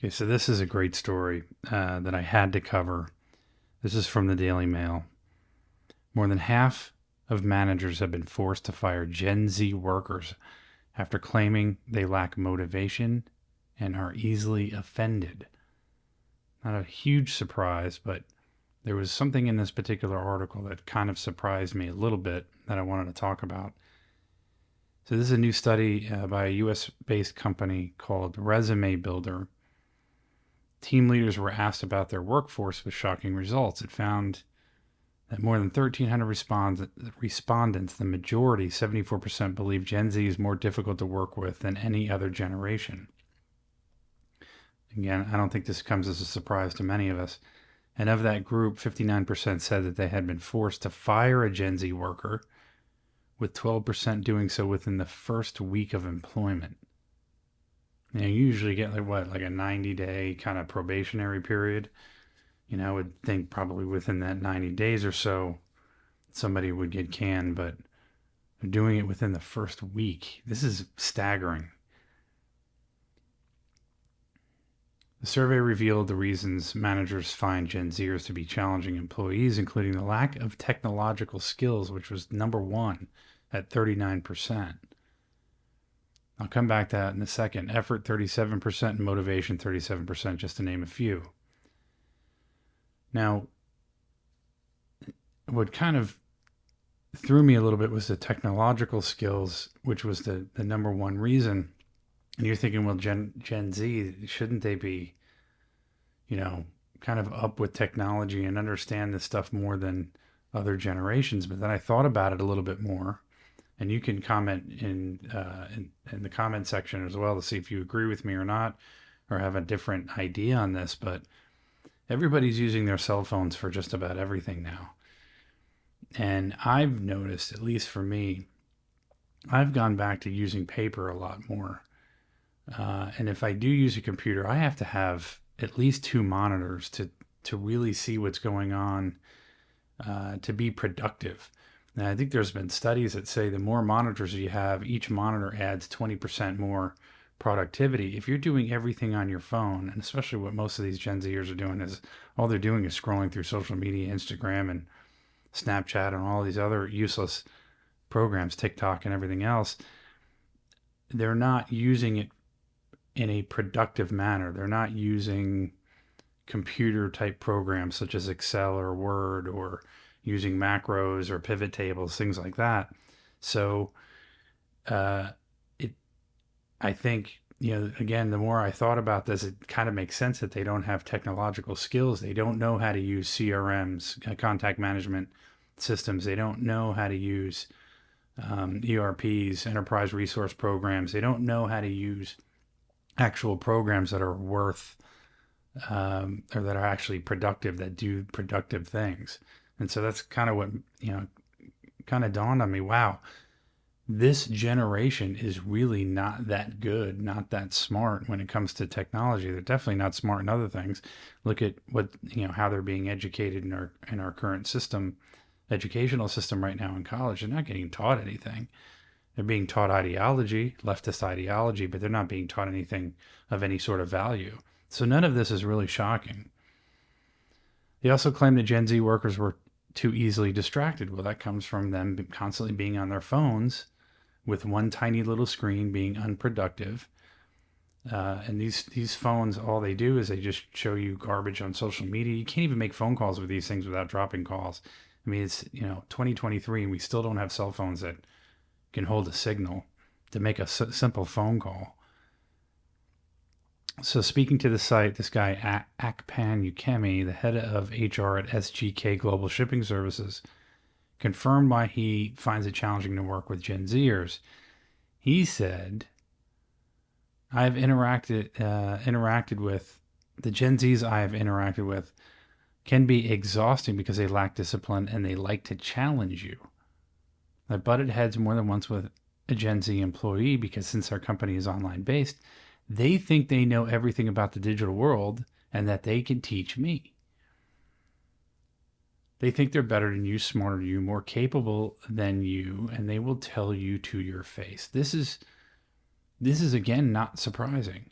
Okay, so this is a great story that I had to cover. This is from the Daily Mail. More than half of managers have been forced to fire Gen Z workers after claiming they lack motivation and are easily offended. Not a huge surprise, but there was something in this particular article that kind of surprised me a little bit that I wanted to talk about. So, this is a new study by a US based company called Resume Builder. Team leaders were asked about their workforce with shocking results. It found that more than 1,300 respondents, the majority, 74%, believe Gen Z is more difficult to work with than any other generation. Again, I don't think this comes as a surprise to many of us. And of that group, 59% said that they had been forced to fire a Gen Z worker, with 12% doing so within the first week of employment. You usually get like a 90-day kind of probationary period. I would think probably within that 90 days or so, somebody would get canned, but they're doing it within the first week. This is staggering. The survey revealed the reasons managers find Gen Zers to be challenging employees, including the lack of technological skills, which was number one at 39%. I'll come back to that in a second. Effort, 37%, and motivation, 37%, just to name a few. Now, what kind of threw me a little bit was the technological skills, which was the number one reason. And you're thinking, well, Gen Z, shouldn't they be, kind of up with technology and understand this stuff more than other generations? But then I thought about it a little bit more. And you can comment in the comment section as well to see if you agree with me or not, or have a different idea on this. But everybody's using their cell phones for just about everything now. And I've noticed, at least for me, I've gone back to using paper a lot more. And if I do use a computer, I have to have at least two monitors to really see what's going on, to be productive. Now, I think there's been studies that say the more monitors you have, each monitor adds 20% more productivity. If you're doing everything on your phone, and especially what most of these Gen Zers are doing is all they're doing is scrolling through social media, Instagram and Snapchat and all these other useless programs, TikTok and everything else, they're not using it in a productive manner. They're not using computer type programs such as Excel or Word, or using macros or pivot tables, things like that. So I think, again, the more I thought about this, it kind of makes sense that they don't have technological skills. They don't know how to use CRMs, contact management systems. They don't know how to use ERPs, enterprise resource programs. They don't know how to use actual programs that are worth, or that are actually productive, that do productive things. And so that's kind of what, kind of dawned on me. Wow, this generation is really not that good, not that smart when it comes to technology. They're definitely not smart in other things. Look at what, how they're being educated in our current system, educational system right now in college. They're not getting taught anything. They're being taught ideology, leftist ideology, but they're not being taught anything of any sort of value. So none of this is really shocking. They also claim that Gen Z workers were too easily distracted. Well, that comes from them constantly being on their phones with one tiny little screen, being unproductive. And these phones, all they do is they just show you garbage on social media. You can't even make phone calls with these things without dropping calls. I mean, it's 2023 and we still don't have cell phones that can hold a signal to make a simple phone call. So speaking to the site, this guy, Akpan Ukemi, the head of HR at SGK Global Shipping Services, confirmed why he finds it challenging to work with Gen Zers. He said, I've interacted with the Gen Zs I have interacted with can be exhausting because they lack discipline and they like to challenge you. I butted heads more than once with a Gen Z employee because since our company is online based, they think they know everything about the digital world and that they can teach me. They think they're better than you, smarter than you, more capable than you, and they will tell you to your face. This is again not surprising.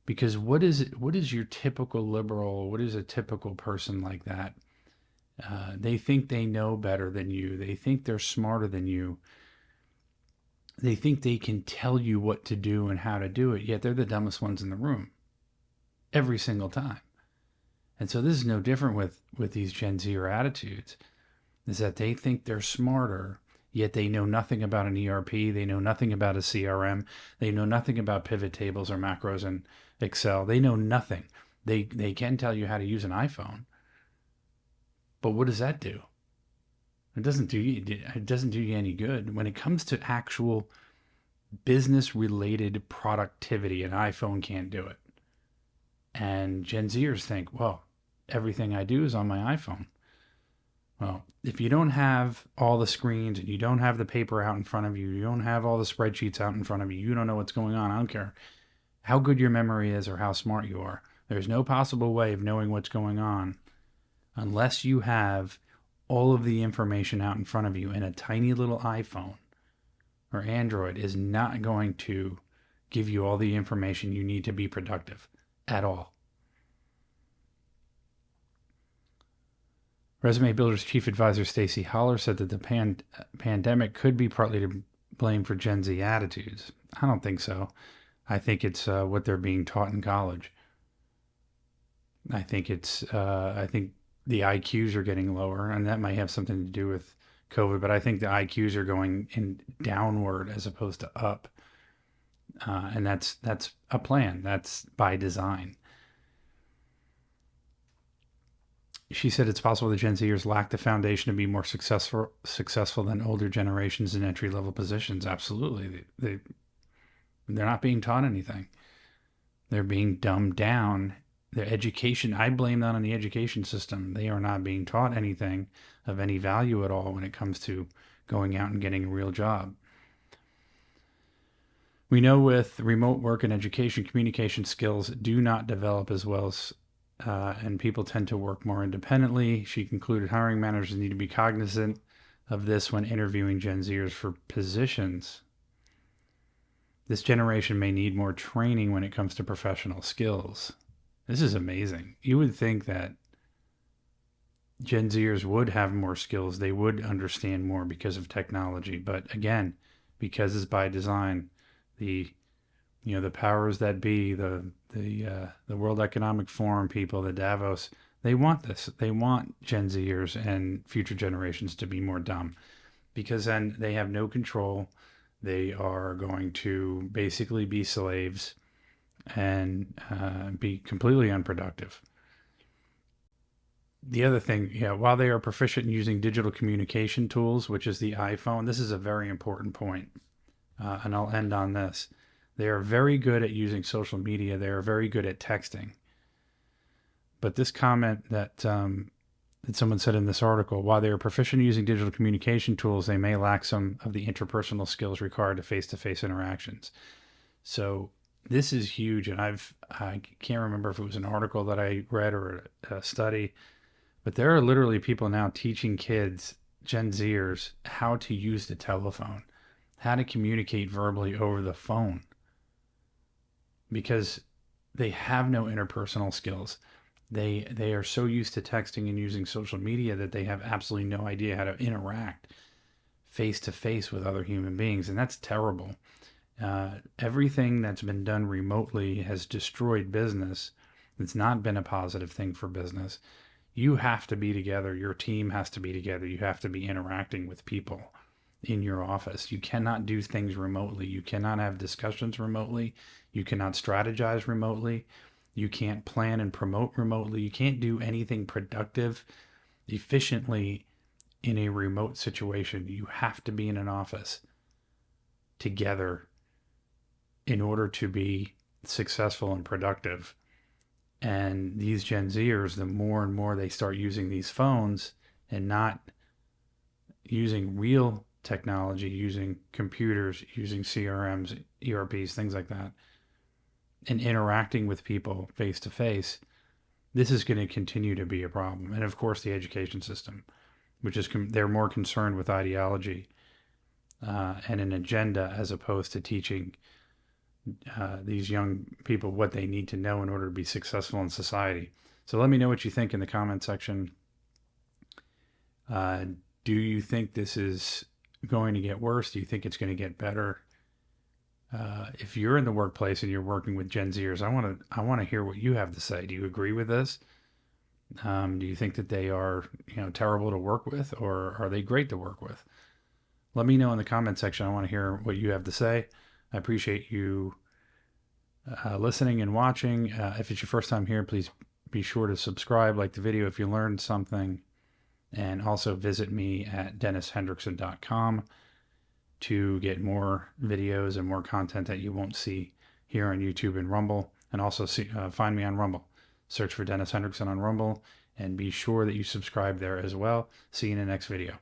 Because what is your typical liberal? What is a typical person like that? They think they know better than you. They think they're smarter than you. They think they can tell you what to do and how to do it, yet they're the dumbest ones in the room every single time. And so this is no different with these Gen Zer attitudes, is that they think they're smarter, yet they know nothing about an ERP, they know nothing about a CRM, they know nothing about pivot tables or macros in Excel. They know nothing. They can tell you how to use an iPhone, but what does that do? It doesn't do you any good. When it comes to actual business related productivity, an iPhone can't do it. And Gen Zers think, well, everything I do is on my iPhone. Well, if you don't have all the screens and you don't have the paper out in front of you, you don't have all the spreadsheets out in front of you, you don't know what's going on. I don't care how good your memory is or how smart you are. There's no possible way of knowing what's going on unless you have all of the information out in front of you. And a tiny little iPhone or Android is not going to give you all the information you need to be productive at all. Resume Builder's chief advisor Stacy Holler said that the pandemic could be partly to blame for Gen Z attitudes. I don't think so. I think it's what they're being taught in college. I think the IQs are getting lower, and that might have something to do with COVID. But I think the IQs are going in downward as opposed to up, and that's a plan. That's by design. She said it's possible the Gen Zers lack the foundation to be more successful than older generations in entry level positions. Absolutely, they're not being taught anything. They're being dumbed down. Their education, I blame that on the education system. They are not being taught anything of any value at all when it comes to going out and getting a real job. We know with remote work and education, communication skills do not develop as well as and people tend to work more independently. She concluded hiring managers need to be cognizant of this when interviewing Gen Zers for positions. This generation may need more training when it comes to professional skills. This is amazing. You would think that Gen Zers would have more skills. They would understand more because of technology. But again, because it's by design, the powers that be, the World Economic Forum people, the Davos, they want this. They want Gen Zers and future generations to be more dumb, because then they have no control. They are going to basically be slaves and be completely unproductive. The other thing, while they are proficient in using digital communication tools, which is the iPhone, this is a very important point, and I'll end on this. They are very good at using social media. They are very good at texting. But this comment that someone said in this article, while they are proficient in using digital communication tools, they may lack some of the interpersonal skills required to face-to-face interactions. So this is huge, and I can't remember if it was an article that I read or a study, but there are literally people now teaching kids, Gen Zers, how to use the telephone, how to communicate verbally over the phone, because they have no interpersonal skills. They are so used to texting and using social media that they have absolutely no idea how to interact face to face with other human beings, and that's terrible. Everything that's been done remotely has destroyed business. It's not been a positive thing for business. You have to be together. Your team has to be together. You have to be interacting with people in your office. You cannot do things remotely. You cannot have discussions remotely. You cannot strategize remotely. You can't plan and promote remotely. You can't do anything productive efficiently in a remote situation. You have to be in an office together in order to be successful and productive. And these Gen Zers, the more and more they start using these phones and not using real technology, using computers, using CRMs, ERPs, things like that, and interacting with people face to face, this is going to continue to be a problem. And of course, the education system, which is they're more concerned with ideology and an agenda as opposed to teaching these young people what they need to know in order to be successful in society. So let me know what you think in the comment section. Uh, do you think this is going to get worse? Do you think it's going to get better? If you're in the workplace and you're working with Gen Zers, I want to hear what you have to say. Do you agree with this? Do you think that they are, terrible to work with, or are they great to work with? Let me know in the comment section. I want to hear what you have to say. I appreciate you listening and watching. If it's your first time here, please be sure to subscribe, like the video if you learned something, and also visit me at DennisHendrickson.com to get more videos and more content that you won't see here on YouTube and Rumble. And also find me on Rumble. Search for Dennis Hendrickson on Rumble, and be sure that you subscribe there as well. See you in the next video.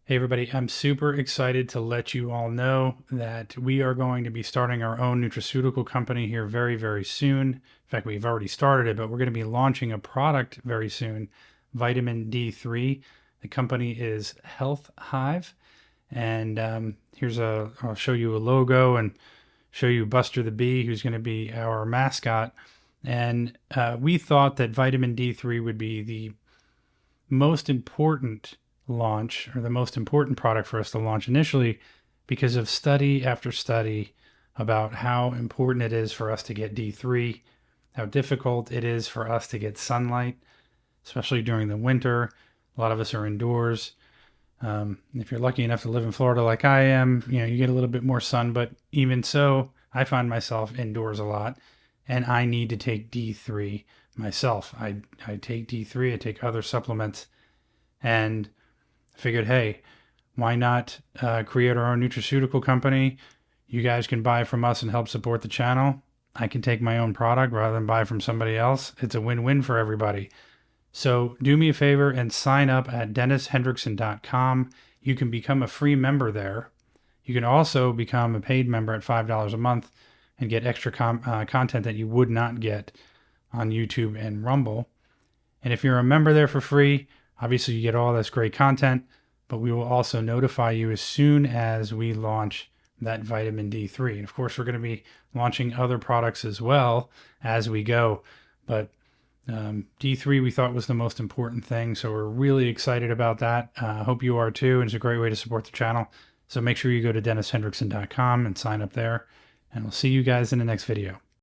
Hey everybody, I'm super excited to let you all know that we are going to be starting our own nutraceutical company here very, very soon. In fact, we've already started it, but we're going to be launching a product very soon, vitamin D3. The company is Hive, and I'll show you a logo and show you Buster the Bee, who's going to be our mascot. And we thought that vitamin D3 would be the most important launch, or the most important product for us to launch initially, because of study after study about how important it is for us to get D3, how difficult it is for us to get sunlight, especially during the winter. A lot of us are indoors. If you're lucky enough to live in Florida like I am, you get a little bit more sun, but even so, I find myself indoors a lot, and I need to take D3 myself. I take D3, I take other supplements, and I figured, hey, why not create our own nutraceutical company? You guys can buy from us and help support the channel. I can take my own product rather than buy from somebody else. It's a win-win for everybody. So do me a favor and sign up at DennisHendrickson.com. You can become a free member there. You can also become a paid member at $5 a month and get extra content that you would not get on YouTube and Rumble. And if you're a member there for free, obviously you get all this great content, but we will also notify you as soon as we launch that vitamin D3. And of course, we're going to be launching other products as well as we go. But D3 we thought was the most important thing, so we're really excited about that. I hope you are too, and it's a great way to support the channel. So make sure you go to DennisHendrickson.com and sign up there, and we'll see you guys in the next video.